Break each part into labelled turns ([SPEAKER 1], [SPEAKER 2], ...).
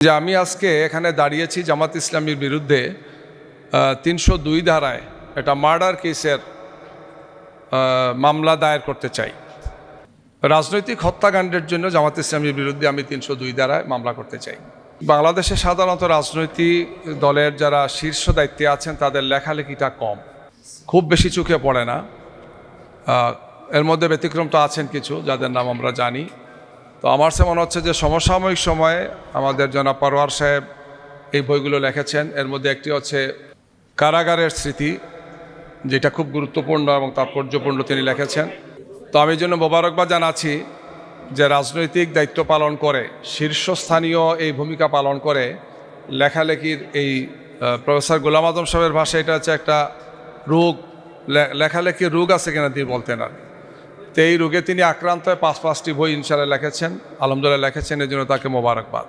[SPEAKER 1] যে আমি আজকে এখানে দাঁড়িয়েছি জামাত ইসলামীর বিরুদ্ধে ৩০২ ধারায় একটা মার্ডার কেসের মামলা দায়ের করতে চাই। রাজনৈতিক হত্যাকাণ্ডের জন্য জামাত ইসলামীর বিরুদ্ধে আমি ৩০২ ধারায় মামলা করতে চাই। বাংলাদেশে সাধারণত রাজনৈতিক দলের যারা শীর্ষ দায়িত্বে আছেন তাদের লেখালেখিটা কম, খুব বেশি চোখে পড়ে না। এর মধ্যে ব্যতিক্রম তো আছেন কিছু, যাদের নাম আমরা জানি। তো আমার সে মনে হচ্ছে যে সমসাময়িক সময়ে আমাদের জনাব পারওয়ার সাহেব এই বইগুলো লিখেছেন। এর মধ্যে একটি হচ্ছে কারাগারের স্মৃতি, যেটা খুব গুরুত্বপূর্ণ এবং তাৎপর্যপূর্ণ তিনি লিখেছেন। তো আমি জন্য মোবারকবাদ জানাচ্ছি যে রাজনৈতিক দায়িত্ব পালন করে, শীর্ষস্থানীয় এই ভূমিকা পালন করে লেখালেখির এই প্রফেসর গোলাম আজম সাহেবের ভাষায় এটা হচ্ছে একটা রোগ, লেখালেখির রোগ আছে কিনা তিনি বলতেন। আর তো এই রোগে তিনি আক্রান্ত হয়ে 5টি বই ইনশাআল্লাহ লিখেছেন, আলহামদুলিল্লাহ লিখেছেন, এই জন্য তাকে মোবারকবাদ।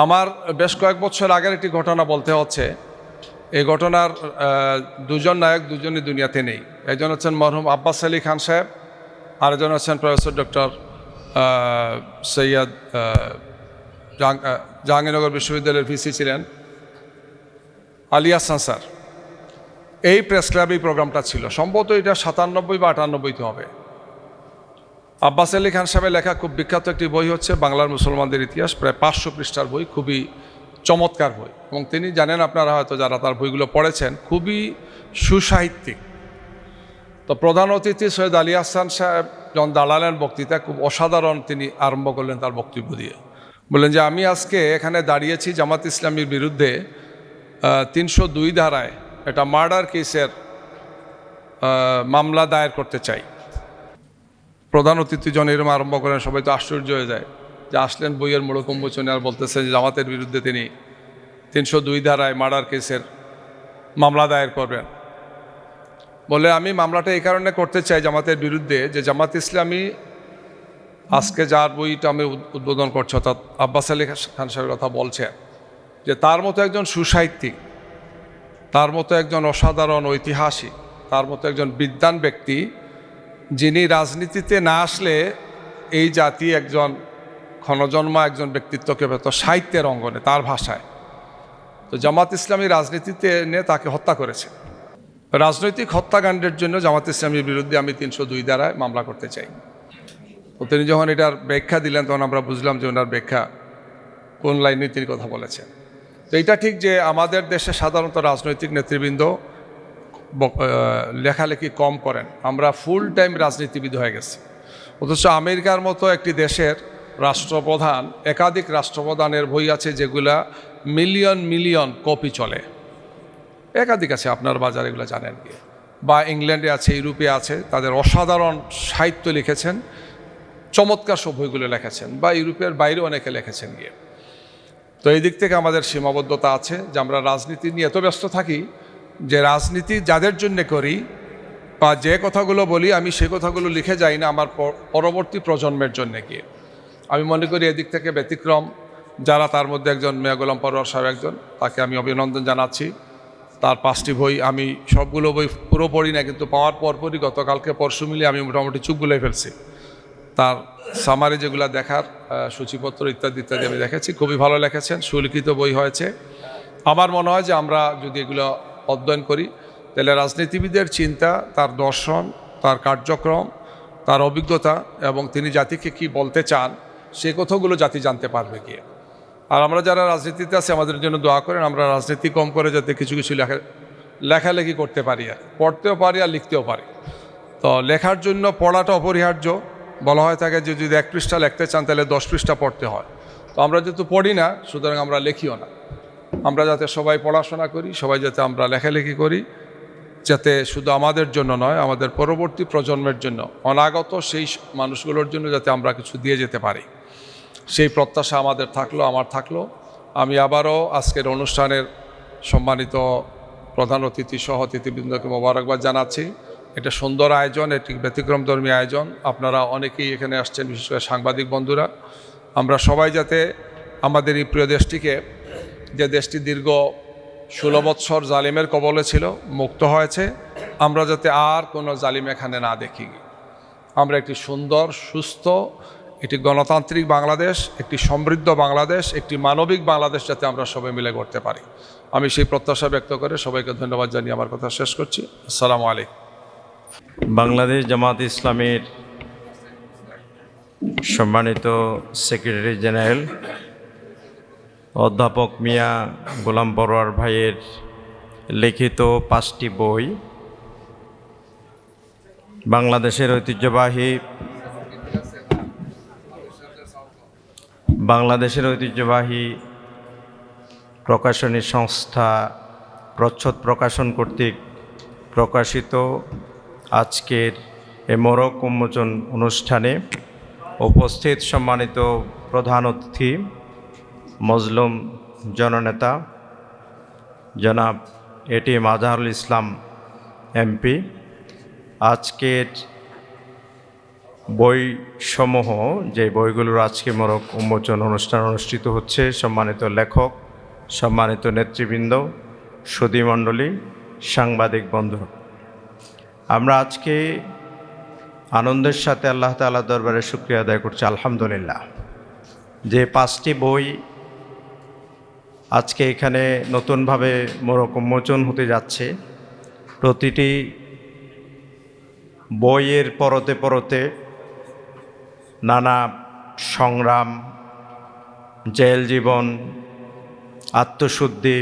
[SPEAKER 1] আমার বেশ কয়েক বছর আগের একটি ঘটনা বলতে হচ্ছে। এই ঘটনার দুজন নায়ক, দুজনই দুনিয়াতে নেই। একজন হচ্ছেন মরহুম আব্বাস আলী খান সাহেব, আরেকজন হচ্ছেন প্রফেসর ডক্টর সৈয়দ জাহাঙ্গীরনগর বিশ্ববিদ্যালয়ের ভিসি ছিলেন আলী হাসান স্যার। এই প্রেস ক্লাবে এই প্রোগ্রামটা ছিল, সম্ভবত এটা 97 বা 98 হবে। আব্বাস আলী খান সাহেবের লেখা খুব বিখ্যাত একটি বই হচ্ছে বাংলার মুসলমানদের ইতিহাস, প্রায় 500 পৃষ্ঠার বই, খুবই চমৎকার বই। এবং তিনি জানেন, আপনারা হয়তো যারা তার বইগুলো পড়েছেন, খুবই সুসাহিত্যিক। তো প্রধান অতিথি সৈয়দ আলী হাসান সাহেব যখন দাঁড়ালেন বক্তৃতা, খুব অসাধারণ তিনি আরম্ভ করলেন তার বক্তব্য দিয়ে। বললেন যে আমি আজকে এখানে দাঁড়িয়েছি জামাত ইসলামীর বিরুদ্ধে ৩০২ ধারায় একটা মার্ডার কেসের মামলা দায়ের করতে চাই। প্রধান অতিথি জন এরম আরম্ভ করেন, সবাই তো আশ্চর্য হয়ে যায় যে আসলেন বইয়ের মোড়ক উন্মোচনে আর বলতেছেন যে জামাতের বিরুদ্ধে তিনি ৩০২ ধারায় মার্ডার কেসের মামলা দায়ের করবেন। বলে আমি মামলাটা এই কারণে করতে চাই জামাতের বিরুদ্ধে যে জামাত ইসলামী আজকে যার বইটা আমি উদ্বোধন করছি, অর্থাৎ আব্বাস আলী খান সাহেবের কথা বলছেন, যে তার মতো একজন সুসাহিত্যিক, তার মতো একজন অসাধারণ ঐতিহাসিক, তার মতো একজন বিদ্বান ব্যক্তি, যিনি রাজনীতিতে না আসলে এই জাতি একজন ক্ষণজন্মা একজন ব্যক্তিত্বকে পেত সাহিত্যের অঙ্গনে, তার ভাষায়। তো জামাত ইসলামী রাজনীতিতে এনে তাকে হত্যা করেছে। রাজনৈতিক হত্যাকাণ্ডের জন্য জামাত ইসলামীর বিরুদ্ধে আমি ৩০২ ধারায় মামলা করতে চাই। তো তিনি যখন এটার ব্যাখ্যা দিলেন, তখন আমরা বুঝলাম যে ওনার ব্যাখ্যা কোন লাইনে তিনি কথা বলেছেন। তো এটা ঠিক যে আমাদের দেশে সাধারণত রাজনৈতিক নেতৃবৃন্দ লেখালেখি কম করেন, আমরা ফুল টাইম রাজনীতিবিদ হয়ে গেছি। অথচ আমেরিকার মতো একটি দেশের রাষ্ট্রপ্রধান, একাধিক রাষ্ট্রপ্রধানের বই আছে যেগুলা মিলিয়ন মিলিয়ন কপি চলে, একাধিক আছে, আপনার বাজারে এগুলো জানেন কি। বা ইংল্যান্ডে আছে, ইউরোপে আছে, তাদের অসাধারণ সাহিত্য লিখেছেন, চমৎকার সব বইগুলো লিখেছেন, বা ইউরোপের বাইরে অনেকে লিখেছেন গিয়ে। তো এই দিক থেকে আমাদের সীমাবদ্ধতা আছে যে আমরা রাজনীতি নিয়ে এত ব্যস্ত থাকি যে রাজনীতি যাদের জন্য করি বা যে কথাগুলো বলি, আমি সে কথাগুলো লিখে যাই না আমার পরবর্তী প্রজন্মের জন্য গিয়ে। আমি মনে করি এদিক থেকে ব্যতিক্রম যারা, তার মধ্যে একজন মিয়া গোলাম পরওয়ার সাহেব একজন, তাকে আমি অভিনন্দন জানাচ্ছি। তার 5টি বই, আমি সবগুলো বই পুরো পড়ি না, কিন্তু পাওয়ার পরপরই গতকালকে পরশু মিলিয়ে আমি মোটামুটি চুপ গুলাই ফেলছি। তার সামারি যেগুলো দেখার, সূচিপত্র ইত্যাদি ইত্যাদি আমি দেখেছি, খুবই ভালো লিখেছেন, সুলিখিত বই হয়েছে। আমার মনে হয় যে আমরা যদি এগুলো অধ্যয়ন করি, তাহলে রাজনীতিবিদের চিন্তা, তার দর্শন, তার কার্যক্রম, তার অভিজ্ঞতা এবং তিনি জাতিকে কি বলতে চান, সে কথাগুলো জাতি জানতে পারবে গিয়ে। আর আমরা যারা রাজনীতিতে আছি, আমাদের জন্য দোয়া করেন আমরা রাজনীতি কম করে যাতে কিছু কিছু লেখালেখি করতে পারি, আর পড়তেও পারি আর লিখতেও পারি। তো লেখার জন্য পড়াটা অপরিহার্য। বলা হয় থাকে যে যদি 1 পৃষ্ঠা লিখতে চান তাহলে 10 পৃষ্ঠা পড়তে হয়। তো আমরা যেহেতু পড়ি না, সুতরাং আমরা লেখিও না। আমরা যাতে সবাই পড়াশোনা করি, সবাই যাতে আমরা লেখালেখি করি, যাতে শুধু আমাদের জন্য নয়, আমাদের পরবর্তী প্রজন্মের জন্য, অনাগত সেই মানুষগুলোর জন্য যাতে আমরা কিছু দিয়ে যেতে পারি, সেই প্রত্যাশা আমাদের থাকলো, আমার থাকলো। আমি আবারও আজকের অনুষ্ঠানের সম্মানিত প্রধান অতিথি সহ অতিথিবৃন্দকে মোবারকবাদ জানাচ্ছি। এটা সুন্দর আয়োজন, এটি ব্যতিক্রমধর্মী আয়োজন। আপনারা অনেকেই এখানে আসছেন, বিশেষ করে সাংবাদিক বন্ধুরা। আমরা সবাই যাতে আমাদের এই প্রিয় দেশটিকে, যে দেশটি দীর্ঘ 16 বৎসর জালিমের কবলে ছিল, মুক্ত হয়েছে, আমরা যাতে আর কোনো জালিম এখানে না দেখি। আমরা একটি সুন্দর, সুস্থ এটি গণতান্ত্রিক বাংলাদেশ, একটি সমৃদ্ধ বাংলাদেশ, একটি মানবিক বাংলাদেশ যাতে আমরা সবাই মিলে করতে পারি। আমি সেই প্রত্যাশা ব্যক্ত করে সবাইকে ধন্যবাদ জানিয়ে আমার কথা শেষ করছি। আসসালামু আলাইকুম।
[SPEAKER 2] বাংলাদেশ জামাত ইসলামের সম্মানিত সেক্রেটারি জেনারেল অধ্যাপক মিয়া গোলাম পরোয়ার ভাইয়ের লিখিত 5টি বই, বাংলাদেশের ঐতিহ্যবাহী প্রকাশনী সংস্থা প্রচ্ছদ প্রকাশন কর্তৃক প্রকাশিত আজকের এ মোড়ক উন্মোচন অনুষ্ঠানে উপস্থিত সম্মানিত প্রধান অতিথি মজলুম জননেতা জনাব এটিএম আজহারুল ইসলাম এমপি, আজকের বইসমূহ যে বইগুলোর আজকে মোড়ক উন্মোচন অনুষ্ঠান অনুষ্ঠিত হচ্ছে, সম্মানিত লেখক, সম্মানিত নেতৃবৃন্দ, সুধীমণ্ডলী, সাংবাদিক বন্ধু, আমরা আজকে আনন্দের সাথে আল্লাহ তাআলার দরবারে শুকরিয়া আদায় করছি আলহামদুলিল্লাহ যে 5টি বই আজকে এখানে নতুনভাবে মোড়ক উন্মোচন হতে যাচ্ছে। প্রতিটি বইয়ের পরতে পরতে নানা সংগ্রাম, জেল জীবন, আত্মশুদ্ধি,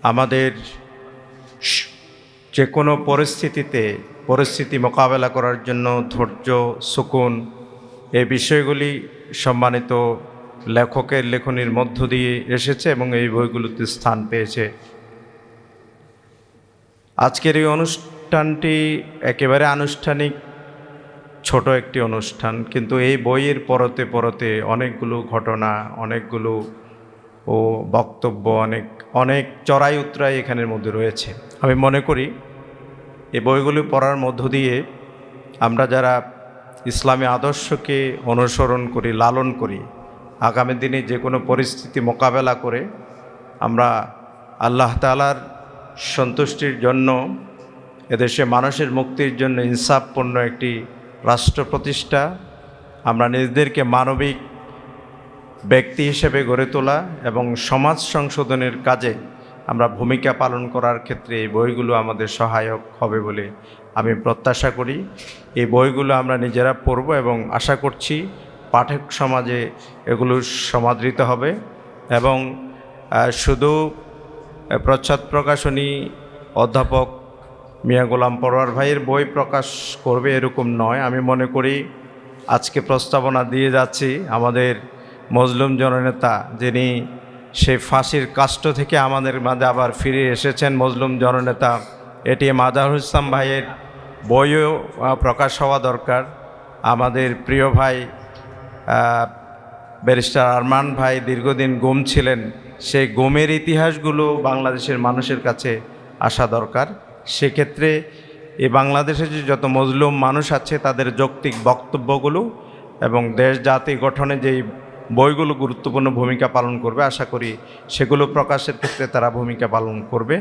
[SPEAKER 2] আমাদের যে কোনো পরিস্থিতি মোকাবেলা করার জন্য ধৈর্য, সুকুন, এই বিষয়গুলি সম্মানিত লেখকের লেখনীর মধ্য দিয়ে এসেছে এবং এই বইগুলোতে স্থান পেয়েছে। আজকের এই অনুষ্ঠানটি একেবারে আনুষ্ঠানিক ছোট একটি অনুষ্ঠান, কিন্তু এই বইয়ের পরতে পরতে অনেকগুলো ঘটনা, অনেকগুলো বক্তব্য, অনেক চড়াই উতরাই এখানের মধ্যে রয়েছে। আমি মনে করি এই বইগুলি পড়ার মধ্য দিয়ে আমরা যারা ইসলামী আদর্শকে অনুসরণ করি, লালন করি, আগামী দিনে যে কোনো পরিস্থিতি মোকাবেলা করে আমরা আল্লাহ তাআলার সন্তুষ্টির জন্য, এদেশে মানুষের মুক্তির জন্য ইনসাফপূর্ণ একটি রাষ্ট্র প্রতিষ্ঠা, আমরা নিজেদেরকে মানবিক ব্যক্তি হিসেবে গড়ে তোলা এবং সমাজ সংশোধনের কাজে আমরা ভূমিকা পালন করার ক্ষেত্রে এই বইগুলো আমাদের সহায়ক হবে বলে আমি প্রত্যাশা করি। এই বইগুলো আমরা নিজেরা পড়ব এবং আশা করছি পাঠক সমাজে এগুলো সমাদৃত হবে এবং শুধু প্রচ্ছদ প্রকাশনী অধ্যাপক মিয়া গোলাম পরোয়ার ভাইয়ের বই প্রকাশ করবে এরকম নয়। আমি মনে করি আজকে প্রস্তাবনা দিয়ে যাচ্ছি আমাদের মজলুম জননেতা, যিনি সেই ফাঁসির কাষ্ট থেকে আমাদের মাঝে আবার ফিরে এসেছেন, মজলুম জননেতা এটিএম আজহারুল ইসলাম ভাইয়ের বইও প্রকাশ হওয়া দরকার। আমাদের প্রিয় ভাই ব্যারিস্টার আরমান ভাই দীর্ঘদিন গুম ছিলেন, সেই গুমের ইতিহাসগুলো বাংলাদেশের মানুষের কাছে আসা দরকার। সেক্ষেত্রে এই বাংলাদেশে যে যত মজলুম মানুষ আছে তাদের যৌক্তিক বক্তব্যগুলো এবং দেশ জাতি গঠনে যেই বইগুলো গুরুত্বপূর্ণ ভূমিকা পালন করবে, আশা করি সেগুলো প্রকাশের ক্ষেত্রে তারা ভূমিকা পালন করবে।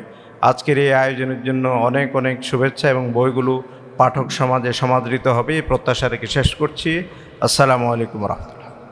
[SPEAKER 2] আজকের এই আয়োজনের জন্য অনেক অনেক শুভেচ্ছা এবং বইগুলো পাঠক সমাজে সমাদৃত হবে এই প্রত্যাশা রেখে শেষ করছি। আসসালামু আলাইকুম রাহমাতুল্লাহ।